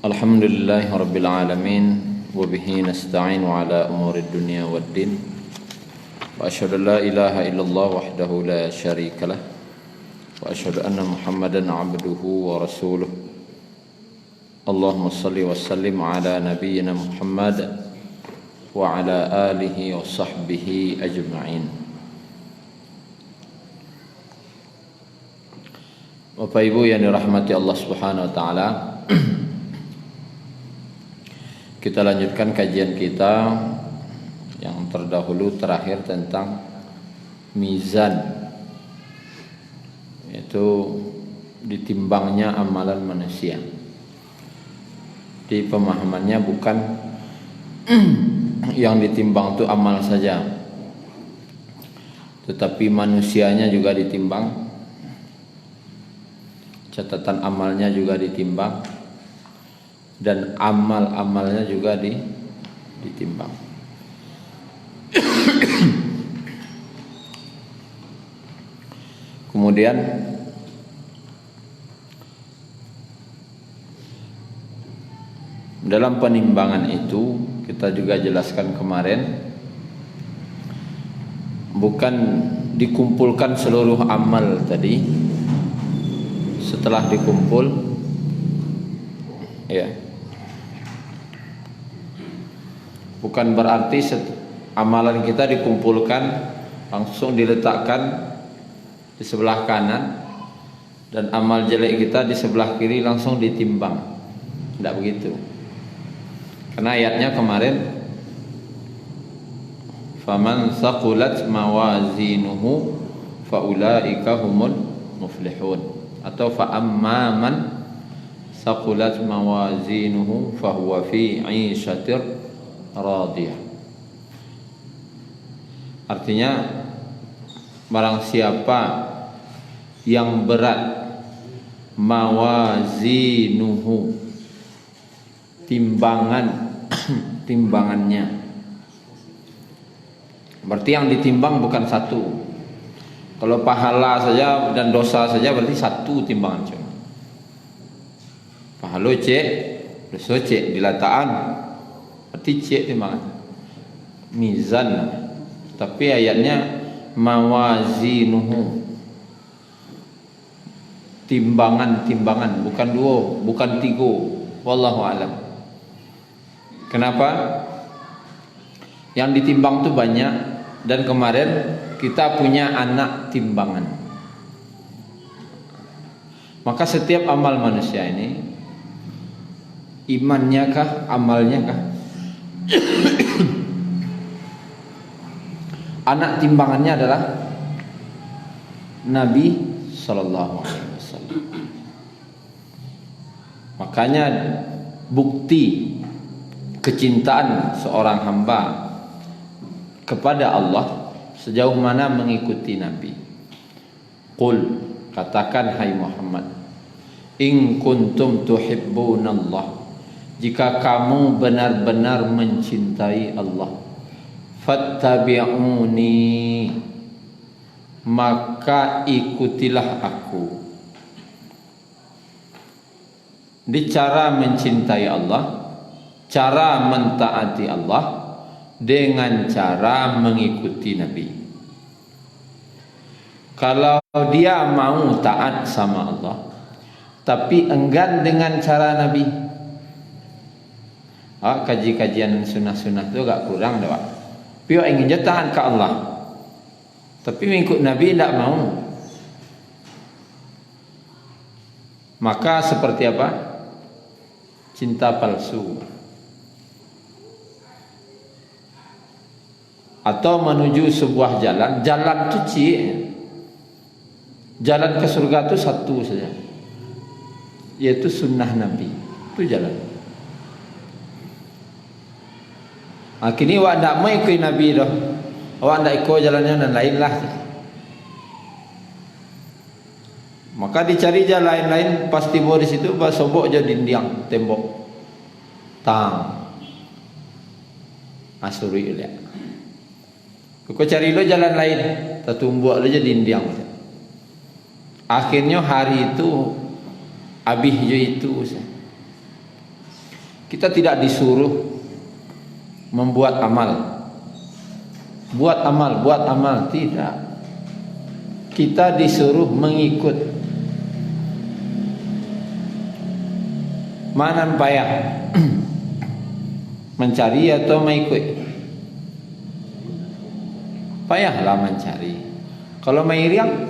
Alhamdulillahi Rabbil Alamin Wabihi nasta'in ala umuri dunia waddin Wa ashhadu an la ilaha illallah wahdahu la sharika lah Wa ashhadu anna Muhammadan abduhu wa rasuluh Allahumma salli wa sallim ala nabiyyina Muhammad Wa ala alihi wa sahbihi ajma'in. Bapak Ibu yang dirahmati Allah Subhanahu wa taala, kita lanjutkan kajian kita yang terdahulu terakhir tentang mizan, yaitu ditimbangnya amalan manusia. Di pemahamannya bukan yang ditimbang itu amal saja, tetapi manusianya juga ditimbang, catatan amalnya juga ditimbang, dan amal-amalnya juga ditimbang. Kemudian dalam penimbangan itu kita juga jelaskan kemarin, bukan dikumpulkan seluruh amal tadi. Setelah dikumpul, ya, bukan berarti amalan kita dikumpulkan langsung diletakkan di sebelah kanan dan amal jelek kita di sebelah kiri langsung ditimbang. Tidak begitu. Karena ayatnya kemarin, faman saqulat mawazinuhu faulaika humul muflihun, atau fa amman saqulat mawazinuhu fahuwa fi 'ishatir radiyah. Artinya, barang siapa yang berat mawazinuhu, timbangannya, berarti yang ditimbang bukan satu. Kalau pahala saja dan dosa saja berarti satu timbangan cuma. Pahala cek, dosa cek, dilataan berarti cek timbangan. Mizan. Tapi ayatnya mawazinuhu, timbangan, bukan dua, bukan tiga. Wallahu alam. Kenapa? Yang ditimbang itu banyak, dan kemarin kita punya anak timbangan. Maka setiap amal manusia ini, imannya kah, amalnya kah, anak timbangannya adalah Nabi Sallallahu Alaihi Wasallam. Makanya bukti kecintaan seorang hamba kepada Allah sejauh mana mengikuti Nabi. Qul, katakan hai Muhammad, in kuntum tuhibbunallah, jika kamu benar-benar mencintai Allah, fattabi'uni, maka ikutilah aku. Di cara mencintai Allah, cara mentaati Allah dengan cara mengikuti Nabi. Kalau dia mau taat sama Allah tapi enggan dengan cara Nabi, kaji-kajian sunnah-sunnah itu agak kurang dah. Pio ingin je taat ke Allah tapi mengikut Nabi tidak mau, maka seperti apa? Cinta palsu. Atau menuju sebuah jalan itu cik, jalan ke surga itu satu saja, yaitu sunnah Nabi. Itu jalan. Kini awak tak mau ikut Nabi dah, awak tak ikut jalannya dan lain lah. Maka dicari jalan lain, pas tiba di situ sobok je dinding tembok tang asuri lihat. Kau cari lo jalan lain, tertumbuk aja dinding. Akhirnya hari itu habis je itu. Kita tidak disuruh membuat amal. Buat amal, tidak. Kita disuruh mengikut. Mana payah? Mencari atau mengikut? Payahlah mencari. Kalau main riang,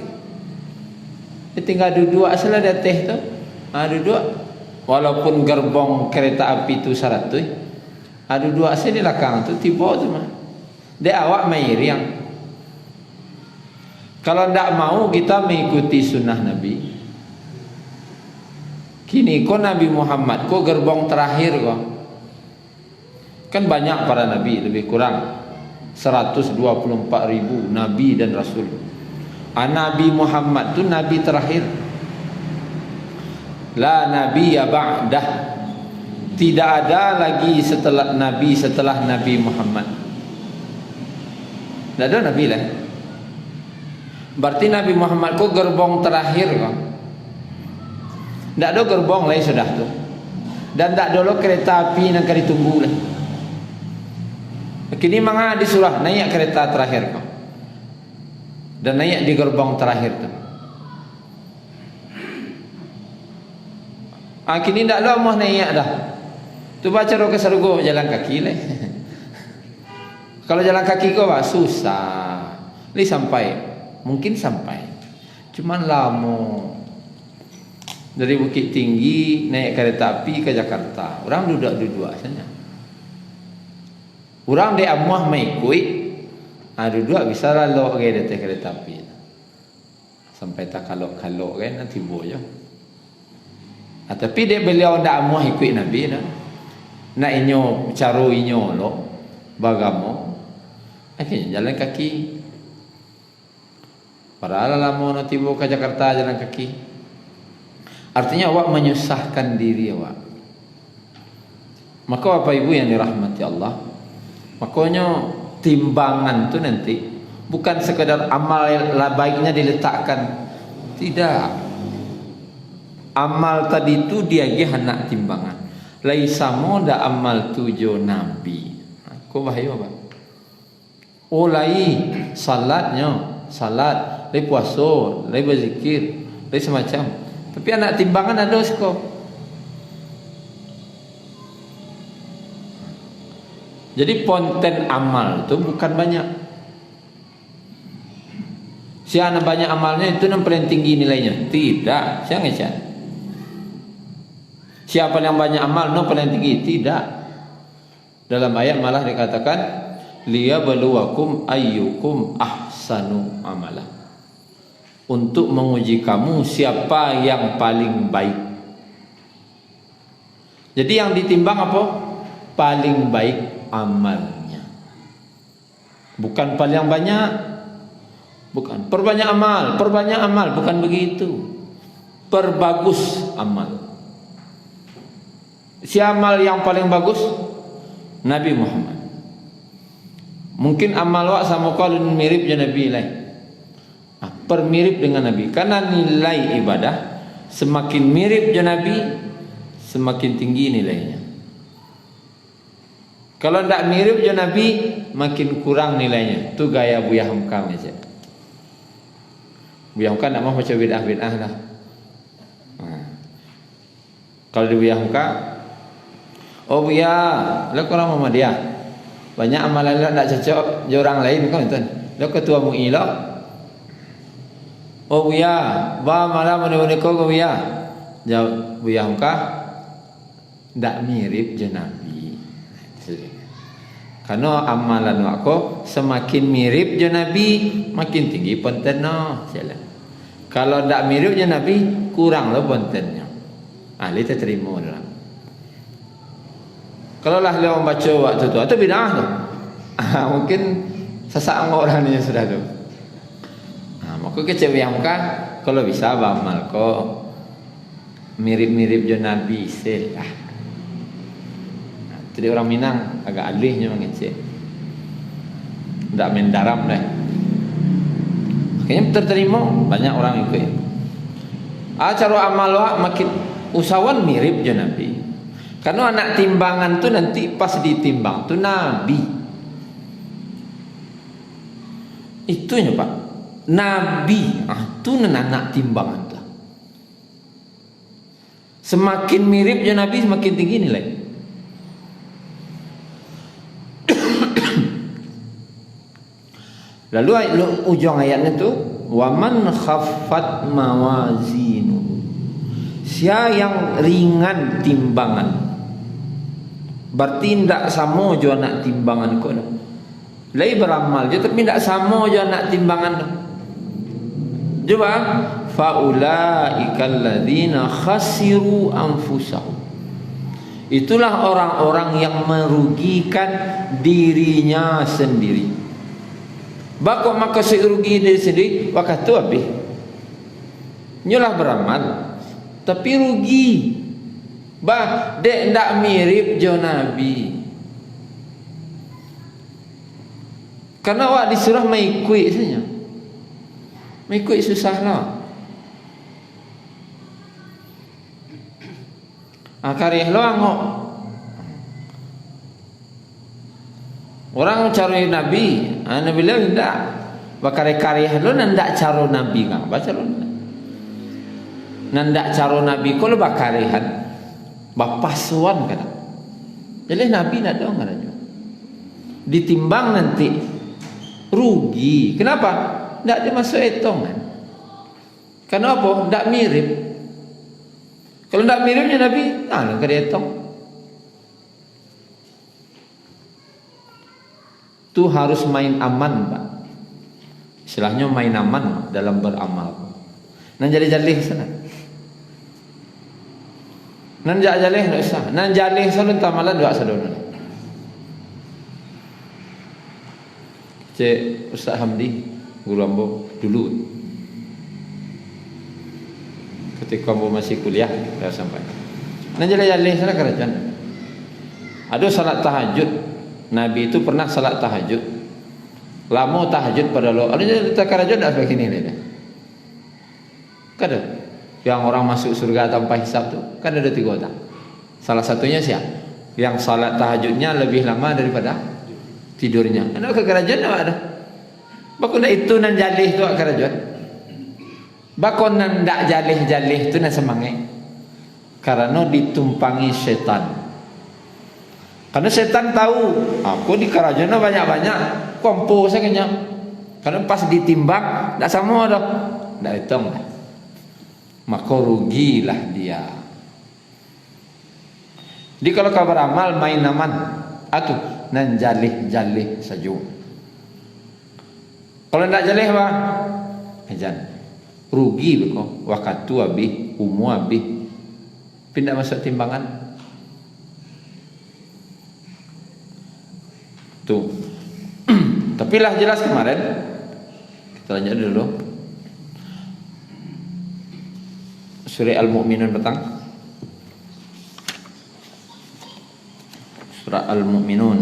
tinggal duduk asal ada teh tu. Duduk. Walaupun gerbong kereta api tu 100, duduk asal di belakang tu tiba tu mah. Dia awak main riang. Kalau tidak mau kita mengikuti sunnah Nabi. Kini kau Nabi Muhammad, kau gerbong terakhir kau. Kan banyak para Nabi, lebih kurang 124.000 Nabi dan Rasul. Nabi Muhammad tu Nabi terakhir. La Nabi ba'dah. Tidak ada lagi setelah Nabi Muhammad. Tidak ada Nabi lah. Berarti Nabi Muhammad kau gerbong terakhir kau. Tidak ada gerbong lain sudah tu. Dan tidak ada kereta api yang akan ditunggu lah. Kini manga disuruh naik kereta terakhir kau. Dan naik di gerbong terakhir tu. Kini tidak ada mau naik dah. Tu baca roh ke surga jalan kaki lah. Kalau jalan kaki kau susah. Ni sampai, mungkin sampai. Cuman lama. Dari Bukit Tinggi naik kereta api ke Jakarta. Orang duduk saja. Orang dia amuah mengikut. Duduk bisa lalu ke dekat kereta api. Sampai tak kalok-kalok kan nanti boyo. Tapi dia beliau ndak amuah ikut Nabi dah. Nak inyo caro inyo lo bagamo. Akhirnya jalan kaki. Padahal lama nanti bawa ke Jakarta jalan kaki. Artinya awak menyusahkan diri awak. Maka Bapak Ibu yang dirahmati Allah, makanya timbangan tu nanti bukan sekadar amal baiknya diletakkan. Tidak. Amal tadi tu dia hendak timbangan. Laisa moda amal tujuh Nabi. Kau bahaya apa? Lai salatnya, salat, lai puasa, lai berzikir, lai semacam. Tapi anak timbangan ada sekolah. Jadi konten amal tu bukan banyak. Siapa banyak amalnya itu yang paling tinggi nilainya? Tidak. Siapa ngecek? Siapa yang banyak amal no paling tinggi? Tidak. Dalam ayat malah dikatakan liyabluwakum ayyukum ahsanu amala. Untuk menguji kamu siapa yang paling baik. Jadi yang ditimbang apa? Paling baik amalnya. Bukan paling banyak. Bukan perbanyak amal, bukan begitu. Perbagus amal. Si amal yang paling bagus Nabi Muhammad. Mungkin amal wak sama kalau mirip je Nabi lain. Permirip dengan Nabi. Karena nilai ibadah semakin mirip je Nabi, semakin tinggi nilainya. Kalau tidak mirip je Nabi, makin kurang nilainya. Tu gaya Buya Hamka aja. Buya Hamka tidak mau macam bid'ah lah. Kalau di Buya Hamka, oh Buya, lo korang sama dia. Banyak amalan lo tidak cocok je orang lain kan tuan. Lo ketua MUI lo. Oh Buya, ba malam mana kau Buya? Jawab Buya Hamka, tidak mirip je Nabi. Karena amalan aku semakin mirip je Nabi, makin tinggi pontennya. Kalau tidak mirip je Nabi, kurang lah pontennya. Ahli terima orang. Kalau lah dia membaca waktu tu, itu bid'ah tu. Mungkin sesak orang ni sudah tu. Maka kecewa yang kan, kalau bisa beramal kau mirip-mirip je Nabi selah. Jadi orang Minang agak alihnya mengecek. Tak main daram dah. Akhirnya terterima banyak orang ikut. Cara amal wak makin usahawan mirip je Nabi. Karena anak timbangan tu nanti pas ditimbang tu Nabi. Itunya Pak. Nabi. Tu anak timbangan tu. Semakin miripnya Nabi semakin tinggi nilai. Lalu ujung ayatnya tu, waman khaffat mawazinu. Siapa yang ringan timbangan. Berarti tidak sama jo anak timbangan ko. Lai beramal je tapi tidak sama jo anak timbangan. Coba faulaikal ladzina khasiru anfusahum. Itulah orang-orang yang merugikan dirinya sendiri. Bakok maka rugi diri sendiri waktu tu habis. Nyolah beramal tapi rugi. Dek ndak mirip jo Nabi. Karena awak disuruh mengikut saja. Mengikut susahlah. Karih lo angok. Orang cari Nabi, Nabi bilang tidak. Bakare karih lo nandak caro Nabi ngah. Baca lo. Nandak caro Nabi kalau bakarihan. Bapasuan kan. Jadi Nabi nak dong katanya. Ditimbang nanti rugi. Kenapa? Tak dimasuk hitungan. Kenapa? Tak mirip. Kalau tak miripnya Nabi, nak dia hitung. Tu harus main aman, Pak. Istilahnya main aman dalam beramal. Nan jadi-jadi sana. Nan jaleh tak usah. Nan jaleh salun tamalan dua salun. Cik Ustaz Hamdi guru ambo dulu. Ketika ambo masih kuliah dah sampai. Nan jaleh sana kerajaan. Ada salat tahajud. Nabi itu pernah salat tahajud. Lama tahajud pada lo. Ada kerajaan dah begini ni. Kada. Yang orang masuk surga tanpa hisab tu kan ada 3 orang. Salah satunya siapa? Yang salat tahajudnya lebih lama daripada tidurnya. Anak ke kerajaan ada. Bakon itu nan jalih tu kerajaan. Bakon nan dak jalih tu nan semangat. Karena ditumpangi setan. Karena setan tahu aku di kerajaan banyak-banyak kompo saya. Karena pas ditimbang dak sama dah. Dak hitung dah. Maka rugilah dia. Di kalau kau beramal main aman, atuh nan jalih saja. Kalau tidak jalih apa? Ajan. Rugi beko. Waktu habis, umur habis. Pindah masuk timbangan. Tuh. Tapi lah jelas kemarin. Kita lanjut dulu. Surah Al-Mu'minun petang. Surah Al-Mu'minun.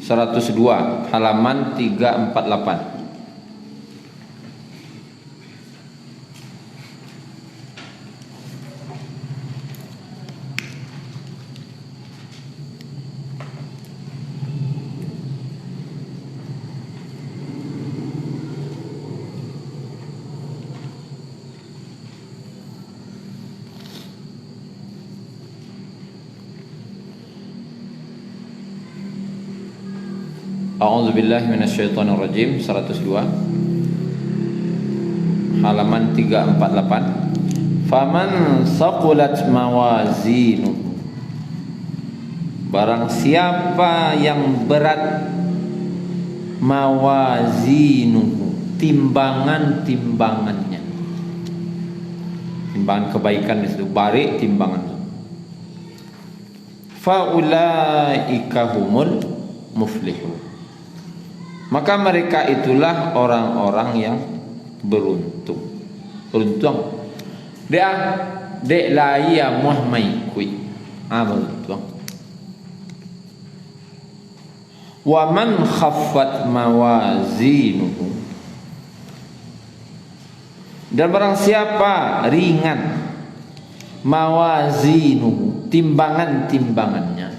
Seratus dua halaman 348. A'udzubillahi minasyaitonirrajim 102 halaman 348. Faman saqulat mawazinu, barang siapa yang berat mawazinu, timbangannya, timbangan kebaikan itu barik timbangan itu. Fa ulaika humul muflihun, maka mereka itulah orang-orang yang beruntung. Dek lai muah mai kui. betul. Wa man khaffat mawazinuhu, dan barang siapa ringan mawazinuhu, timbangannya.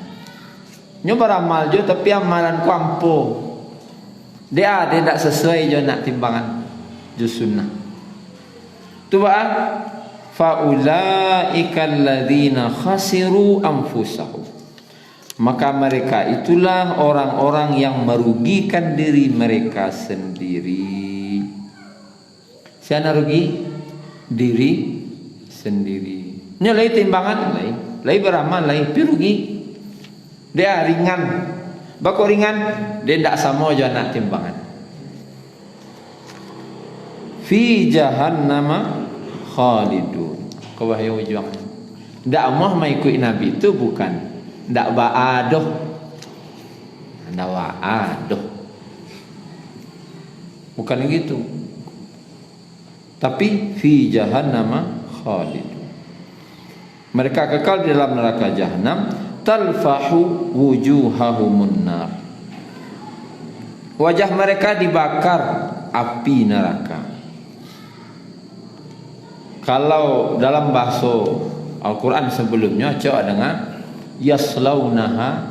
Nyo beramal jo tapi amalan ku ampuh. Dia tidak sesuai jo nak timbangan jo sunnah. Tu ba faulaika alladzina khasiru anfusahum, maka mereka itulah orang-orang yang merugikan diri mereka sendiri. Siapa rugi? Diri sendiri. Nyolai timbangan lai beramal lai pirugi. Dia ringan. Bako ringan, dia tidak sama aja nak timbangan. Fi jahannama khalidun. Kau wahai ujung. Tidak mau mengikuti Nabi itu bukan. Tidak ba'adoh. Tidak ba'adoh. Bukan gitu. Tapi fi jahannama khalidun. Mereka kekal di dalam neraka jahanam. Talfahu wujuhahumun nar. Wajah mereka dibakar api neraka. Kalau dalam bahasa Al-Quran sebelumnya coba dengar, yaslaunaha,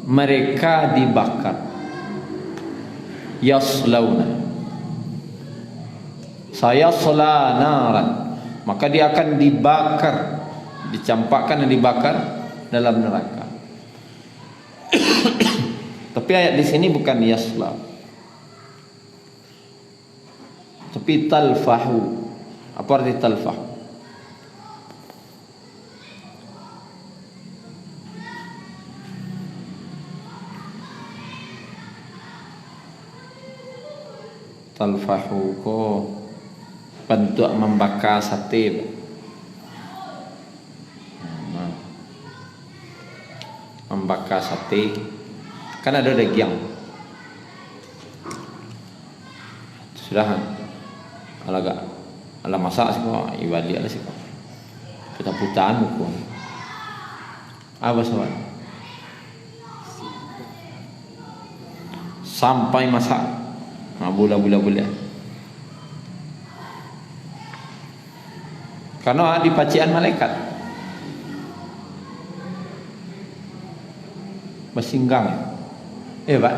mereka dibakar. Yaslauna, saya selanaran, maka dia akan dibakar, dicampakkan dan dibakar dalam neraka. Tapi ayat di sini bukan yasla, tapi talfahu. Apa arti talfahu? Talfahu ko bentuk membakar sate. Membakar sate kan ada daging. Sudah ala masak sih kok, ibadi ala sih kok. Kita putaan buku. Apa soal? Sampai masak. Bula-bula. Karena di pacian malaikat bersinggang, Pak.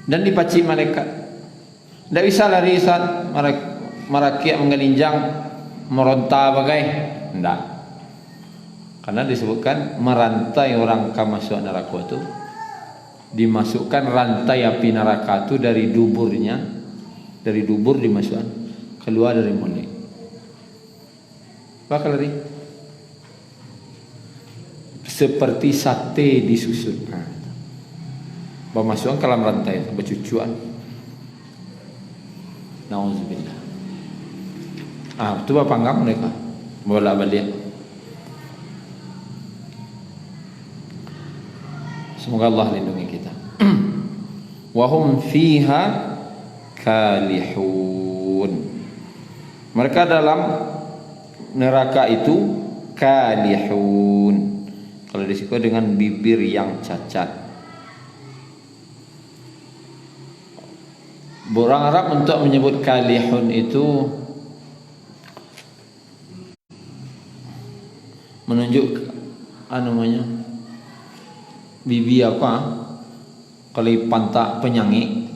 Dan dipaci malaikat. Tidak bisa lari saat marakia menggelinjang meronta bagai. Tidak. Karena disebutkan merantai orang masuk neraka itu, dimasukkan rantai api neraka itu dari duburnya, dari dubur dimasukkan keluar dari mulut. Bakal lari seperti sate disusun. Memasukkan ke dalam rantai bercucuan. Nauzubillah. Itu panggang mereka bolak balik. Semoga Allah lindungi kita. Wahum fiha kalihun. Mereka dalam neraka itu kalihun. Kalau disebut dengan bibir yang cacat. Orang Arab untuk menyebut kalihun itu menunjuk namanya bibi apa? Kalau pantak penyanyi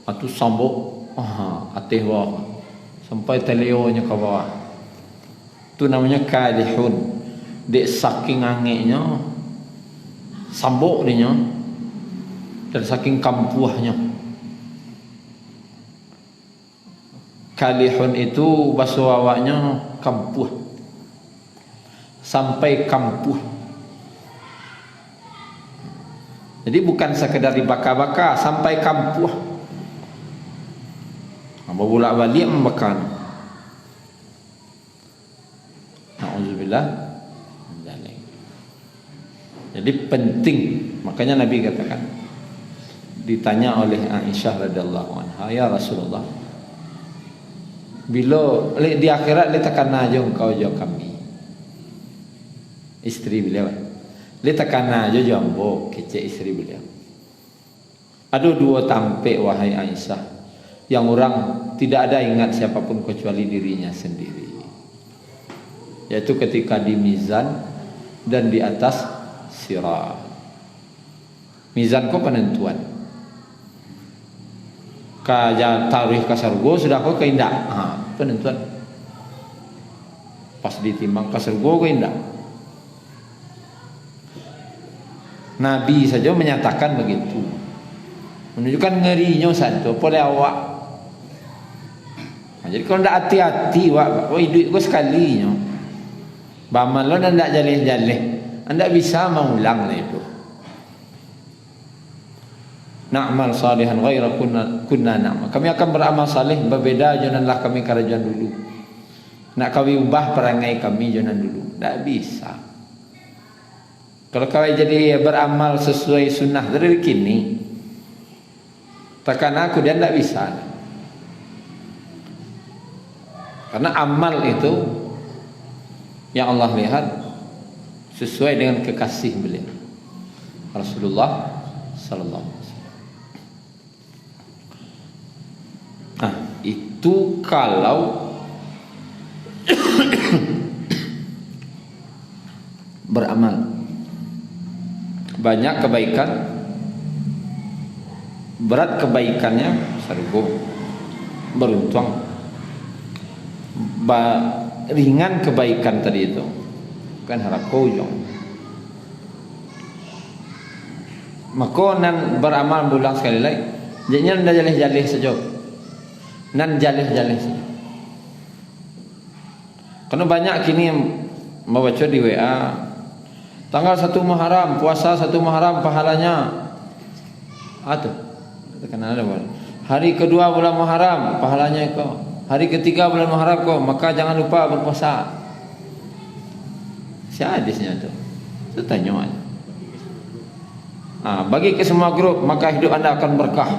atau sambuk, ateh bawah sampai teleonya ke bawah. Itu namanya kalihun. Dek saking angeknya, sambuk dia, dan saking kampuhnya. Kalihun itu bahasa awaknya kampuh, sampai kampuh. Jadi bukan sekedar dibakar-bakar, sampai kampuh. Bolak balik membakar. Nauzubillah. Jadi penting, makanya Nabi katakan, ditanya oleh Aisyah radhiyallahu anha, ya Rasulullah, Bila di akhirat le tekan aja engkau jo kami. Istri beliau. Le tekan aja jambo kece istri beliau. Ada dua tampik wahai Aisyah yang orang tidak ada ingat siapapun kecuali dirinya sendiri. Yaitu ketika di mizan dan di atas sirat. Mizan ko penentuan. Kaja tarikh ka surga sudah ko ke indah. Penentuan. Pas ditimbang ke surga ke indah. Nabi saja menyatakan begitu. Menunjukkan ngerinya satu oleh awak. Jadi kalau tidak hati-hati wak, hidup ko sekali nyo. Baman lo ndak jaleh-jaleh. Anda bisa mengulang itu. Na'mal salihan ghaira kunna na'mal. Kami akan beramal saleh berbeza janganlah kami kerajaan dulu. Nak kami ubah perangai kami jangan dulu. Tak bisa. Kalau kau jadi beramal sesuai sunnah dari kini, takkan aku dan tak bisa. Karena amal itu yang Allah lihat sesuai dengan kekasih beliau Rasulullah sallallahu alaihi wasallam. Nah, itu kalau beramal banyak kebaikan, berat kebaikannya surga, beruntung. Ringan kebaikan tadi itu kan harap kujung. Maka nan beramal bulan sekali lagi jadinya ndak jaleh-jaleh saja. Nan jaleh-jaleh saja. Karena banyak kini membaca di WA tanggal 1 Muharram, puasa 1 Muharram pahalanya. Atuh. Tekan ada bulan. Hari kedua bulan Muharram pahalanya kau. Hari ketiga bulan Muharram kau, maka jangan lupa berpuasa. Si hadisnya tu. Itu tanya aja. Bagi ke semua grup maka hidup anda akan berkah.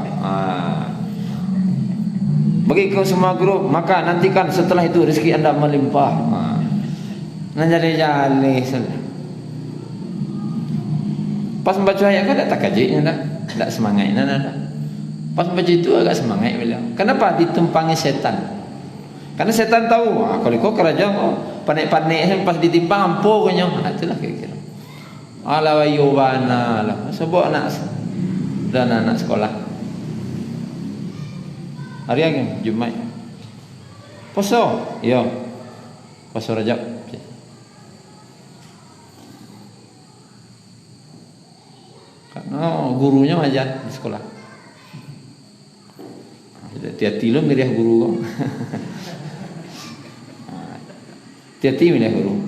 Bagi ke semua grup maka nantikan setelah itu rezeki anda melimpah. Nah jale-jale pas membaca ayat kan tak kajinya tak semangat dah. Pas membaca itu agak semangat beliau. Kenapa? Ditumpangi setan. Karena setan tahu kalau kau kerajaan kau panik-panik pas ditimpang ampuh kau nyo. Itulah kira-kira. Ala wayubana lah. Sebab anak dan anak sekolah. Hari yang Jumat. Puasa? Ya. Puasa Rajab. Karena gurunya ajar di sekolah. Hati-hati lo miriah guru. Hati-hati miriah guru.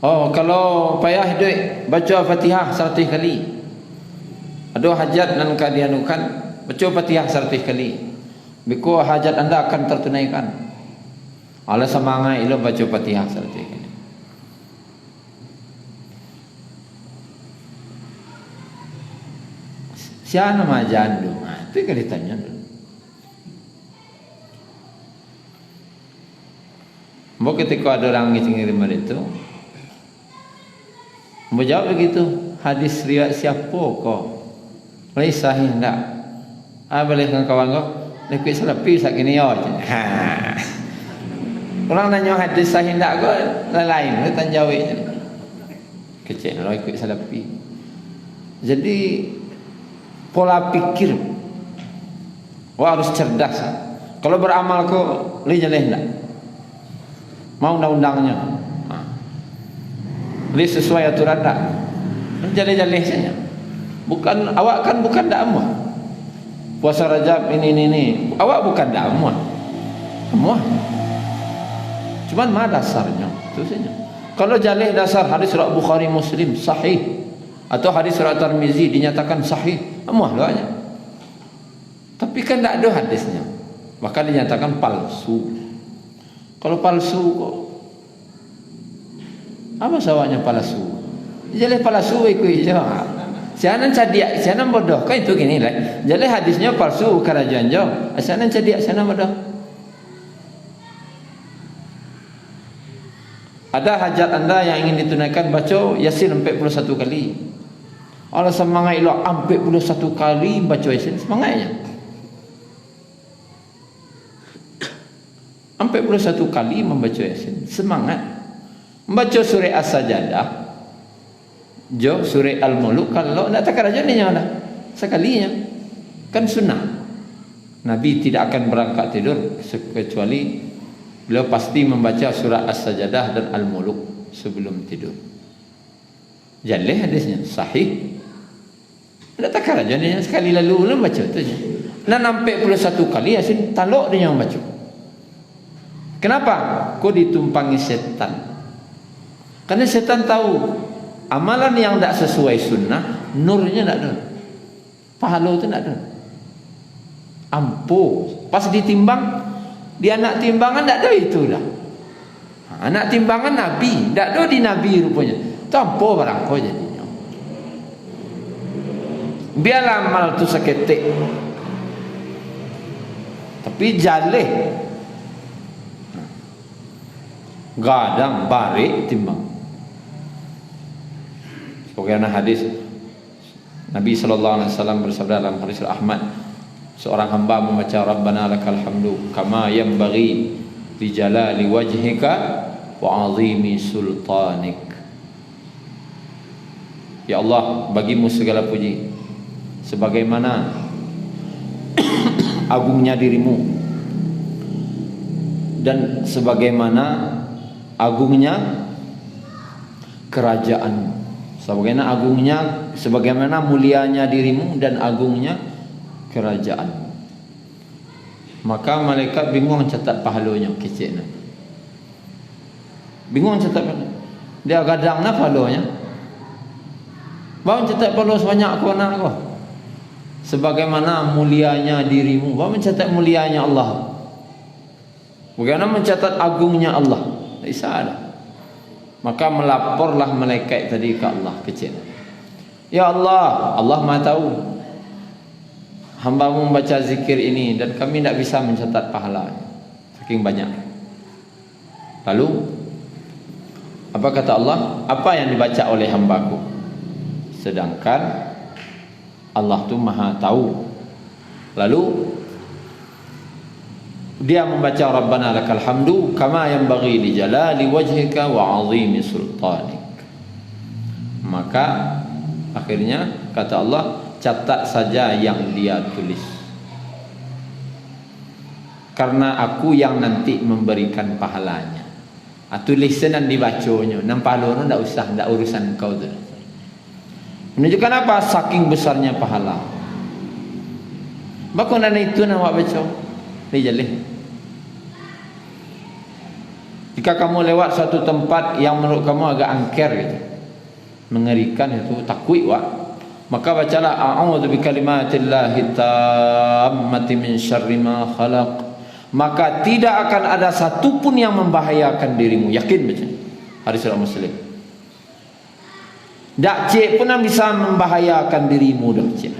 Oh, kalau payah duit baca Fatihah 100 kali. Ada hajat nan kadianukan baca Fatihah 100 kali. Biko hajat anda akan tertunaikan. Ala semangat ilo baca Fatihah 100 kali. Siapa nama jandu? Itu kan ditanya dulu. Mau ketika ada orang ngirim itu, mau jawab begitu. Hadis riwayat siapa kok? Boleh sahih enggak? Boleh kawan kau? Lekuk selepi sakini yo. Orang nanya hadis sahih enggak kok? Lain, dia tanya jawab. Kecil lah lekuk selepi. Jadi pola pikir harus cerdas. Kalau beramal kok li jaleh enggak? Mau undang-undangnya. Li sesuai aturan enggak? Jaleh-jaleh saja. Bukan awak kan bukan dakwah. Puasa Rajab ini. Awak bukan dakwah. Semua. Cuman mana dasarnya? Itu saja. Kalau jaleh dasar hadis riwayat Bukhari Muslim sahih atau hadis riwayat Tirmizi dinyatakan sahih, semua doanya. Tapi kan tidak ada hadisnya. Maka dinyatakan palsu. Kalau palsu kok apa sawahnya palsu? Jaleh palsu ikut je. Sianan cadiak, sianan bodoh. Kan itu gini lah. Jadi hadisnya palsu kerajaan jauh. Sianan cadiak, sianan bodoh. Ada hajat anda yang ingin ditunaikan, baca Yasin 41 kali. Allah semangat elok 41 kali baca Yasin, semangatnya. 41 kali membaca Yasin, semangat. Membaca surah As-Sajadah, jo surah Al-Muluk, kalau nak tak kerajaan ni janganlah. Sekalinya. Kan sunnah. Nabi tidak akan berangkat tidur kecuali beliau pasti membaca surah As-Sajadah dan Al-Muluk sebelum tidur. Jalih hadisnya, sahih. Tak tak kerajaan ni sekali lalu belum baca tu je. Nak nampak 41 kali Yasin, taluk dia yang baca. Kenapa? Kau ditumpangi setan. Karena setan tahu amalan yang tak sesuai sunnah, nurnya tak ada, pahala tu tak ada. Ampuh. Pas ditimbang, dia nak timbangan tak ada itu dah. Anak timbangan Nabi, tak ada di Nabi rupanya. Tampo barang kau jadinya. Biarlah amal tu seketik, tapi jaleh gadang barik timbang. Sebagaimana hadis Nabi sallallahu alaihi wasallam bersabda dalam hadis Ahmad, seorang hamba membaca Rabbana lakal hamdu kama yanbaghi li jalali wajhika wa 'azimi sultanik. Ya Allah, bagimu segala puji sebagaimana agungnya dirimu dan sebagaimana agungnya kerajaan, sebagaimana mulianya dirimu dan agungnya kerajaan. Maka malaikat bingung catat pahalanya kecil. Bingung catat pahala. Dia gadangna pahalanya. Bawa catat pahala sebanyak aku anak kau. Sebagaimana mulianya dirimu, bawa mencatat mulianya Allah. Bagaimana mencatat agungnya Allah. Tak isahlah. Maka melaporlah malaikat tadi ke Allah kecil. Ya Allah, Allah Maha tahu hamba-Mu membaca zikir ini dan kami tidak bisa mencatat pahala saking banyak. Lalu apa kata Allah? Apa yang dibaca oleh hamba-Ku? Sedangkan Allah tu Maha tahu. Lalu dia membaca Rabbana lakal hamdu kama yanbaghi li jalali wajhika wa 'azimi sultanik. Maka akhirnya kata Allah, catat saja yang dia tulis, karena aku yang nanti memberikan pahalanya. Tulisan dan dibacanya, nam pahala tak usah, tak urusan kau tu. Menunjukkan apa? Saking besarnya pahala. Bakon dan itu nak buat baca ni jalih. Jika kamu lewat satu tempat yang menurut kamu agak angker gitu, mengerikan itu, takut wak, maka bacalah a'udzu bikalimatillahi tammati min syarri ma khalaq. Maka tidak akan ada satu pun yang membahayakan dirimu. Yakin baca hadis riwayat Muslim. Dak cik pun yang bisa membahayakan dirimu dah cik.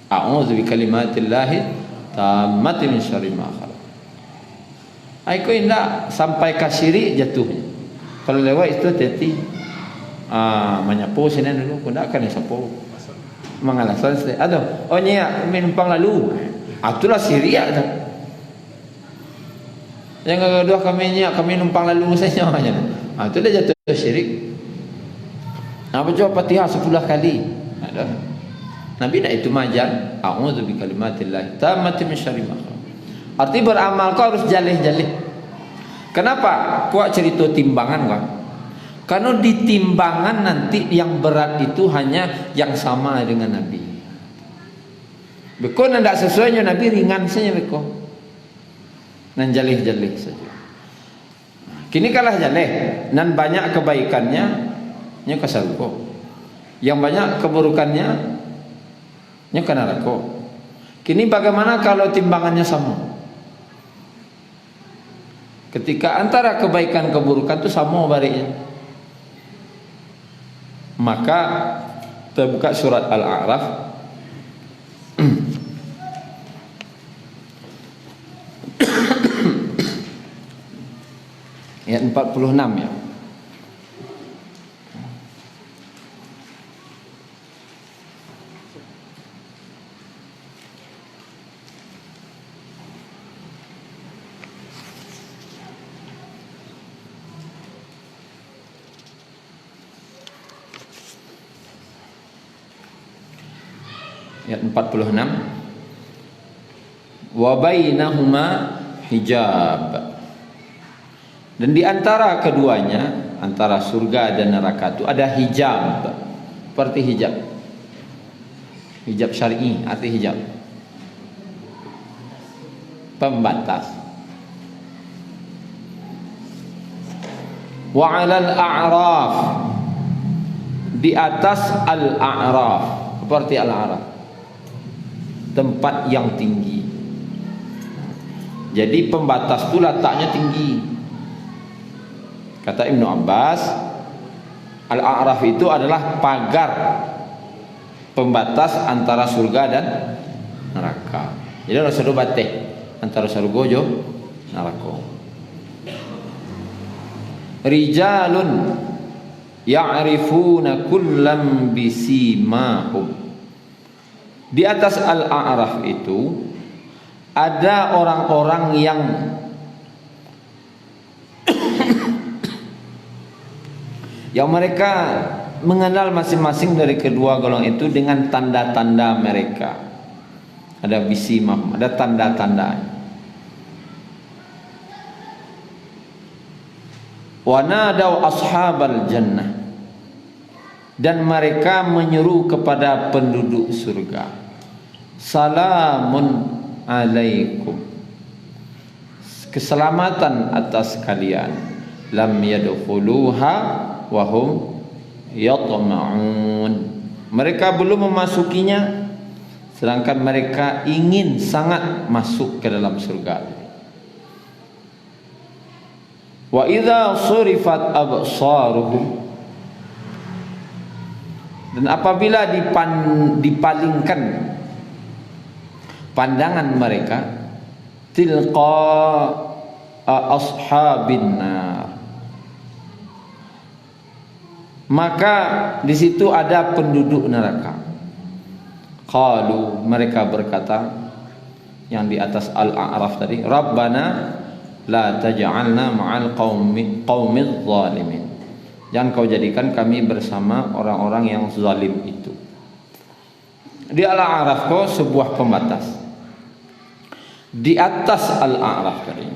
A'udzu bikalimatillahi tammati min syarri ma khalaq. Aku indah sampai ke syirik jatuhnya. Kalau lewat itu hati-hati. Menyapu sini dulu, aku tak akan sapu. Mengalasan saya. Aduh, oh nyak menumpang lalu. Itulah syirik dah. Yang kedua kami numpang lalu saja. Itu dah jatuh syirik. Baca Fatihah 10 kali. Ada. Nabi nak itu majar. A'udzu bikalimatillahi tammati min syarri ma khalaq. Arti beramal kau harus jalih-jalih. Kenapa? Kuat cerita timbangan kau. Karena di timbangan nanti yang berat itu hanya yang sama dengan Nabi. Bekon tidak sesuainya Nabi ringan saja bekon. Nan jalih-jalih saja. Kini kalah jalih. Nan banyak kebaikannya, nya kasalko. Yang banyak keburukannya, nya kanarako. Kini bagaimana kalau timbangannya sama? Ketika antara kebaikan keburukan itu sama baliknya, maka Kita buka surat Al-A'raf. Ayat 46 ya. Ayat 46. Wa bainahuma hijab. Dan di antara keduanya, antara surga dan neraka itu ada hijab. Seperti hijab. Hijab syar'i, arti hijab. Pembatas. Wa 'alal a'raf. Di atas al-a'raf. Seperti al-a'raf. Tempat yang tinggi. Jadi pembatas itu letaknya tinggi. Kata Ibnu Abbas, Al-A'raf itu adalah pagar pembatas antara surga dan neraka. Jadi ada satu bateh antara surga dan neraka. Rijalun ya'rifuna kullam bisimahum. Di atas Al-A'raf itu ada orang-orang yang mereka mengenal masing-masing dari kedua golongan itu dengan tanda-tanda mereka. Ada bisimah, ada tanda-tanda. Wa nadaw ashabal jannah. Dan mereka menyeru kepada penduduk surga, salamun alaikum, keselamatan atas kalian, lam yadkhuluha wa hum yatma'un. Mereka belum memasukinya sedangkan mereka ingin sangat masuk ke dalam surga. Wa idza surifat absaruhum. Dan apabila dipalingkan pandangan mereka tilqa ashabin nar, maka di situ ada penduduk neraka. Qalu, mereka berkata, yang di atas Al-A'raf tadi, Rabbana la taj'alna ma'al qaumiz zalimin. Jangan kau jadikan kami bersama orang-orang yang zalim itu. Di Al-A'raf kau sebuah pembatas. Di atas Al-A'raf tadi,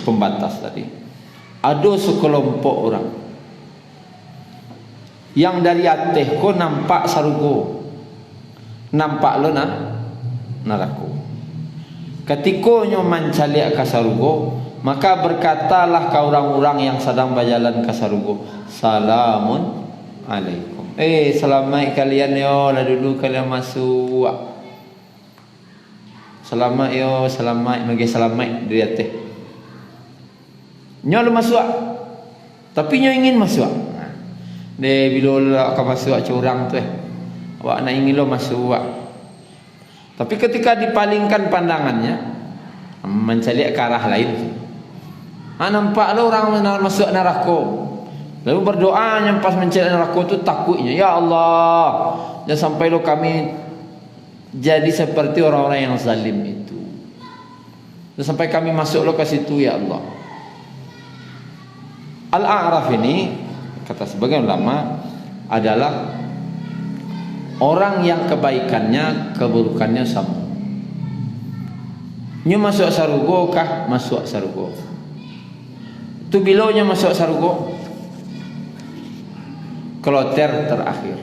pembatas tadi, ada sekelompok orang yang dari atas kau nampak sarugo, nampak lo neraka. Ketika nyo mancaliak ke sarugo, maka berkatalah ke orang-orang yang sedang berjalan ke sarugo, salamun alaikum. Selamat kalian yo, lah dulu kalian masuk. Selamat yo, selamat, bagi selamat dari atas. Nyo lu masuk, tapi nyo ingin masuk. Deh bila akan masuk curang tu awak nak ingin lo masuk. Tapi ketika dipalingkan pandangannya, mencari ke arah lain. Nampak lo orang masuk neraka. Lalu berdoa yang pas mencari neraka tu takutnya, ya Allah, jangan sampai lo kami jadi seperti orang-orang yang zalim itu. Jangan sampai kami masuk lo ke situ, ya Allah. Al-A'raf ini, kata sebagian ulama, adalah orang yang kebaikannya, keburukannya sama. Nyo masuk sarugo kah? Masuk sarugo. Tu bilaunya masuk sarugo, kloter terakhir.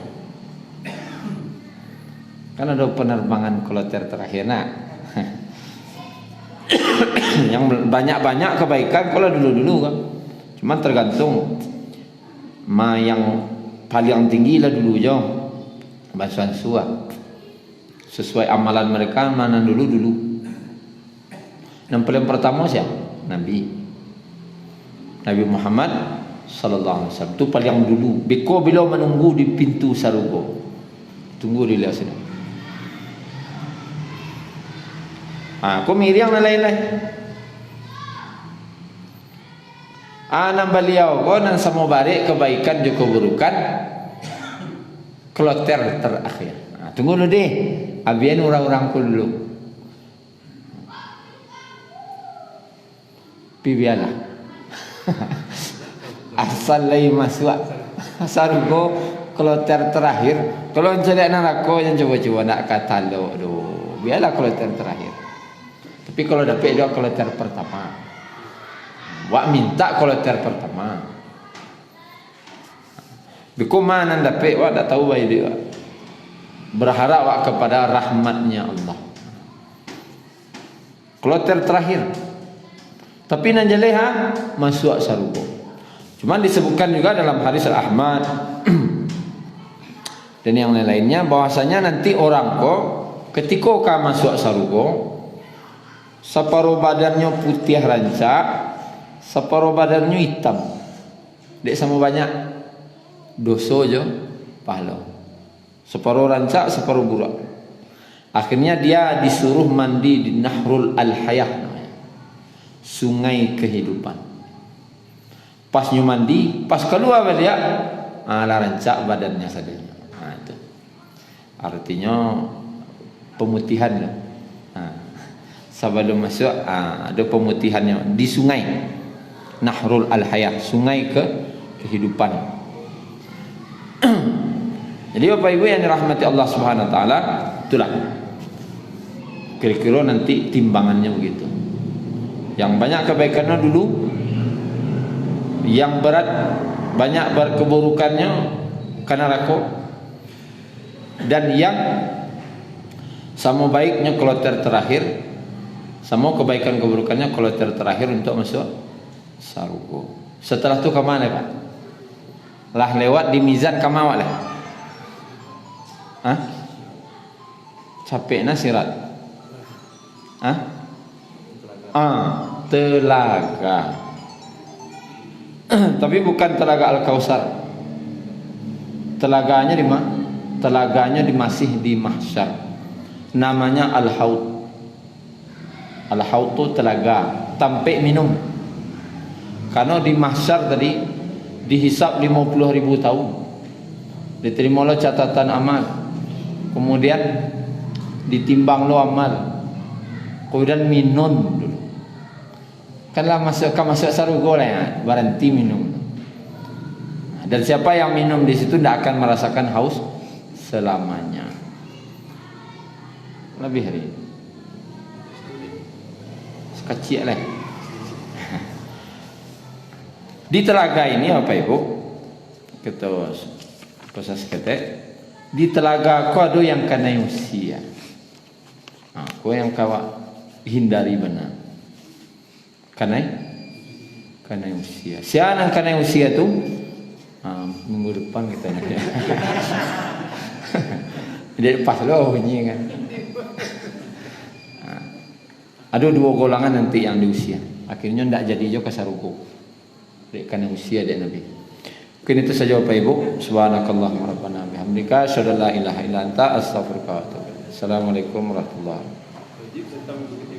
Kan ada penerbangan kloter terakhir. Nah, yang banyak-banyak kebaikan kalau dulu-dulu kan. Cuma tergantung yang paling tinggi lah dulu jauh. Basuhan suah. Sesuai amalan mereka mana dulu. Yang paling pertama siapa? Nabi Muhammad sallallahu alaihi wasallam. Itu paling dulu. Beko beliau menunggu di pintu surga. Tunggu di sini. Aku miriang dan lain-lain. Anak beliau ko nan samo balik kebaikan juga keburukan kloter terakhir. Tunggu dulu deh. Abian orang-orang ku dulu. Pibialah. Asal lagi masuk. Surga kloter terakhir. Kalau celak neraka yang coba-coba nak kata lo, aduh, biarlah kloter terakhir. Tapi kalau dapat dia kloter pertama. Wak minta kloter pertama. Biko mana dapat wak tak tahu baik dia. Berharap wak kepada rahmatnya Allah. Kloter terakhir. Tapi nan jaleha masuk surga. Cuma disebutkan juga dalam hadis Al-Ahmad dan yang lain-lainnya bahwasanya nanti orang kok ketika ka masuk surga separuh badannya putih rancak, separuh badannya hitam. Dek sama banyak dosa je pahala. Separuh rancak, separuh burak. Akhirnya dia disuruh mandi di Nahrul Al-Hayah namanya. Sungai kehidupan. Pas mandi, pas keluar dia lah rancak badannya saja. Itu. Artinya pemutihan. Sebelum masuk ada pemutihannya di sungai Nahrul Al-Hayah, sungai kehidupan. Jadi Bapak Ibu yang dirahmati Allah Subhanahu wa taala, itulah kira-kira nanti timbangannya begitu. Yang banyak kebaikannya dulu, yang berat banyak keburukannya karena neraka, dan yang sama baiknya kloter terakhir, sama kebaikan keburukannya kloter terakhir untuk masuk surga. Setelah itu ke mana Pak? Lah lewat di mizan ke mana lah? Capeknya sirat. Telaga. Tapi bukan telaga Al-Kausar. Telaganya di mana? Telaganya masih di mahsyar. Namanya Al-Haud. Al-Haud itu telaga, tampik minum. Karena di mahsyar tadi dihisap 50.000 tahun. Diterima lo catatan amal. Kemudian ditimbang lo amal. Kemudian minum dulu. Kanlah masuk surga lah ya, berhenti minum. Dan siapa yang minum di situ tidak akan merasakan haus selamanya. Lebih hari. Kecil lah. Di telaga ini apa Ibu? Kita proses kata di telaga kau ada yang kena usia. Kau yang kau hindari benar. Kena usia. Siapa yang kena usia tu? Minggu depan kita ni. Jadi pas lo bunyi kan. Ada dua golongan nanti yang di usia. Akhirnya tidak jadi juga surga. Karena usia dia Nabi. Mungkin itu saja Bapak Ibu. Subhanakallahumma rabbana bihamdika asyhadu an la ilaha illa anta astaghfiruka wa atubu ilaik. Assalamualaikum warahmatullahi wabarakatuh.